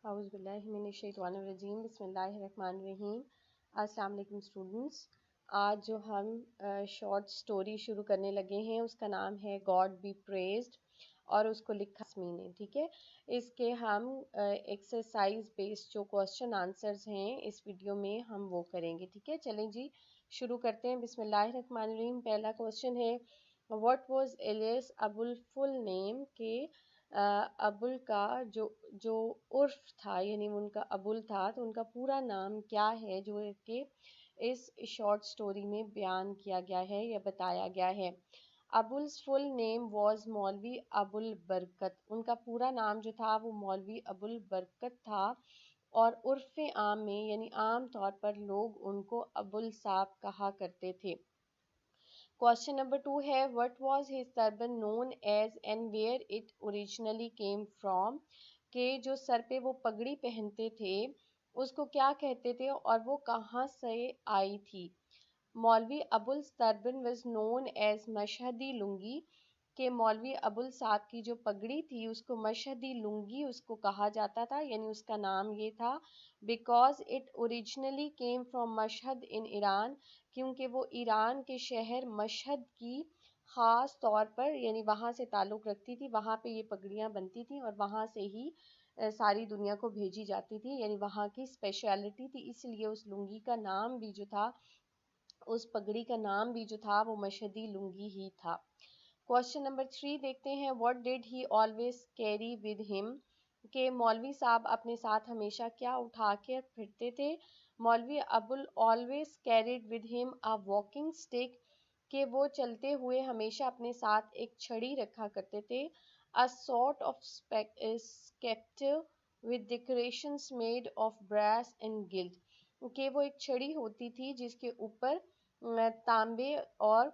اعوذ باللہ من الشیطان الرجیم بسم اللہ الرحمن الرحیم۔ السلام علیکم اسٹوڈنٹس، آج جو ہم شارٹ سٹوری شروع کرنے لگے ہیں اس کا نام ہے گاڈ بی پریزڈ اور اس کو لکھا اسمی نے، ٹھیک ہے۔ اس کے ہم ایکسرسائز بیسڈ جو کوسچن آنسرز ہیں اس ویڈیو میں ہم وہ کریں گے، ٹھیک ہے۔ چلیں جی شروع کرتے ہیں، بسم اللہ الرحمن الرحیم۔ پہلا کوسچن ہے واٹ واز ایلیس ابو فل نیم، کہ ابل کا جو عرف تھا یعنی ان کا ابل تھا تو ان کا پورا نام کیا ہے جو کہ اس شارٹ سٹوری میں بیان کیا گیا ہے یا بتایا گیا ہے۔ ابوال's فل نیم واز مولوی ابو البرکت، ان کا پورا نام جو تھا وہ مولوی ابو البرکت تھا، اور عرف عام میں یعنی عام طور پر لوگ ان کو ابو صاحب کہا کرتے تھے۔ Question number 2 ہے what was his turban known as and where it originally came from، کہ جو سر پہ وہ پگڑی پہنتے تھے اس کو کیا کہتے تھے اور وہ کہاں سے آئی تھی۔ مولوی ابوال's turban was known as مشہدی لنگی، کہ مولوی ابو صاحب کی جو پگڑی تھی اس کو مشہدی لنگی اس کو کہا جاتا تھا، یعنی اس کا نام یہ تھا because it originally came from مشہد in Iran, کیونکہ وہ ایران کے شہر مشہد کی خاص طور پر یعنی وہاں سے تعلق رکھتی تھی، وہاں پہ یہ پگڑیاں بنتی تھیں اور وہاں سے ہی ساری دنیا کو بھیجی جاتی تھی، یعنی وہاں کی اسپیشلٹی تھی، اس لیے اس لنگی کا نام بھی جو تھا، اس پگڑی کا نام بھی جو تھا وہ مشہدی لنگی ہی تھا۔ کوسچن نمبر 3 دیکھتے ہیں what did he always carry with him، کہ مولوی صاحب اپنے ساتھ ہمیشہ کیا اٹھا کے پھرتے تھے۔ مولوی ابو always carried with him a walking stick، کہ وہ چلتے ہوئے ہمیشہ اپنے ساتھ ایک چھڑی رکھا کرتے تھے۔ a sort of scepter with decorations made of brass and gilt، کہ وہ ایک چھڑی ہوتی تھی جس کے اوپر تانبے اور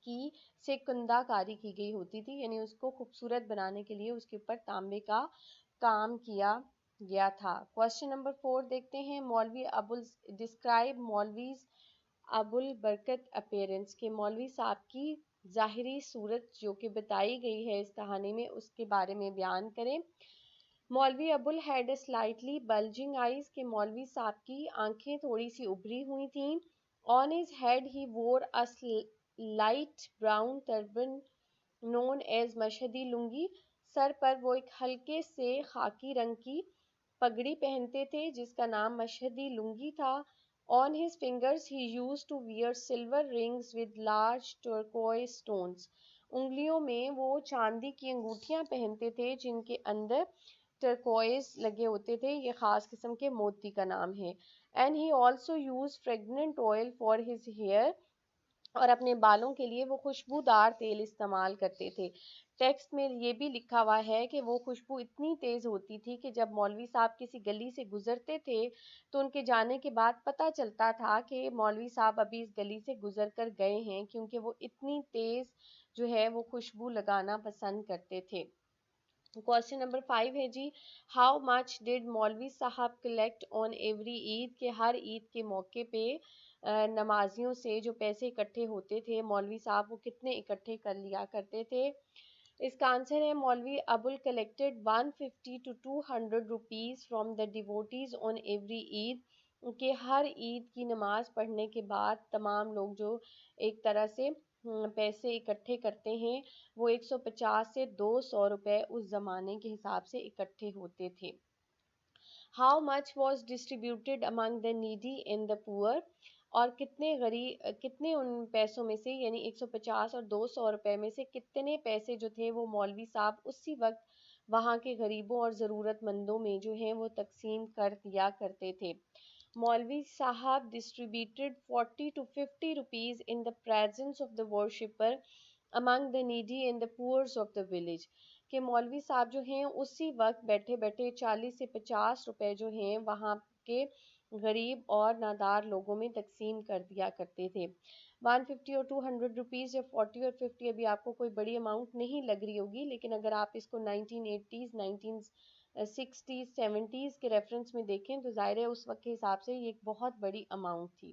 کی سے کندہ کاری کی گئی ہوتی تھی، یعنی اس کو خوبصورت بنانے کے لیے اس کے اوپر تانبے کا کام کیا گیا تھا۔ کوسچن نمبر 4 دیکھتے ہیں مولوی ابو ڈسکرائب مولویز ابو البرکت اپیرنس، کہ مولوی صاحب کی ظاہری صورت جو کہ بتائی گئی ہے اس کہانی میں اس کے بارے میں بیان کریں۔ مولوی ابو ہیڈ سلائٹلی بلجنگ آئیز، کہ مولوی صاحب کی آنکھیں تھوڑی سی ابری ہوئی تھیں۔ On his head he wore light brown turban known as Mashhadi lungi, سر پر وہ ایک ہلکے سے خاکی رنگ کی پگڑی پہنتے تھے جس کا نام مشہدی لنگی تھا۔ On his fingers he used to wear silver rings with large turquoise stones, انگلیوں میں وہ چاندی کی انگوٹھیاں پہنتے تھے جن کے اندر ٹرکوائز لگے ہوتے تھے، یہ خاص قسم کے موتی کا نام ہے۔ And he also use fragrant oil for his hair, اور اپنے بالوں کے لیے وہ خوشبودار تیل استعمال کرتے تھے۔ ٹیکسٹ میں یہ بھی لکھا ہوا ہے کہ وہ خوشبو اتنی تیز ہوتی تھی کہ جب مولوی صاحب کسی گلی سے گزرتے تھے تو ان کے جانے کے بعد پتہ چلتا تھا کہ مولوی صاحب ابھی اس گلی سے گزر کر گئے ہیں، کیونکہ وہ اتنی تیز جو ہے وہ خوشبو لگانا پسند کرتے تھے۔ کوسچن نمبر 5 ہے جی ہاؤ مچ ڈیڈ مولوی صاحب کلیکٹ آن ایوری عید، کہ ہر عید کے موقع پہ نمازیوں سے جو پیسے اکٹھے ہوتے تھے مولوی صاحب وہ کتنے اکٹھے کر لیا کرتے تھے۔ اس کا آنسر ہے Maulvi Abu collected 150 to 200 rupees from the devotees on every Eid, کہ ہر عید کی نماز پڑھنے کے بعد تمام لوگ جو ایک طرح سے پیسے اکٹھے کرتے ہیں وہ 150 سے 200 روپے اس زمانے کے حساب سے اکٹھے ہوتے تھے۔ How much was distributed Umang the needy and the پور، اور کتنے ان پیسوں میں سے یعنی 150 اور 200 روپے میں سے کتنے پیسے جو تھے وہ مولوی صاحب اسی وقت وہاں کے غریبوں اور ضرورت مندوں میں جو ہیں وہ تقسیم کر دیا کرتے تھے۔ مولوی صاحب distributed 40 to 50 rupees in the presence of the worshipper Umang the needy and the pours of the village, کہ مولوی صاحب جو ہیں اسی وقت بیٹھے بیٹھے 40 سے 50 روپے جو ہیں وہاں کے غریب اور نادار لوگوں میں تقسیم کر دیا کرتے تھے۔ 150 اور 200 روپیز یا 40 اور 50 ابھی آپ کو کوئی بڑی اماؤنٹ نہیں لگ رہی ہوگی، لیکن اگر آپ اس کو 1980s 1960s 70s کے ریفرنس میں دیکھیں تو ظاہر ہے اس وقت کے حساب سے یہ ایک بہت بڑی اماؤنٹ تھی۔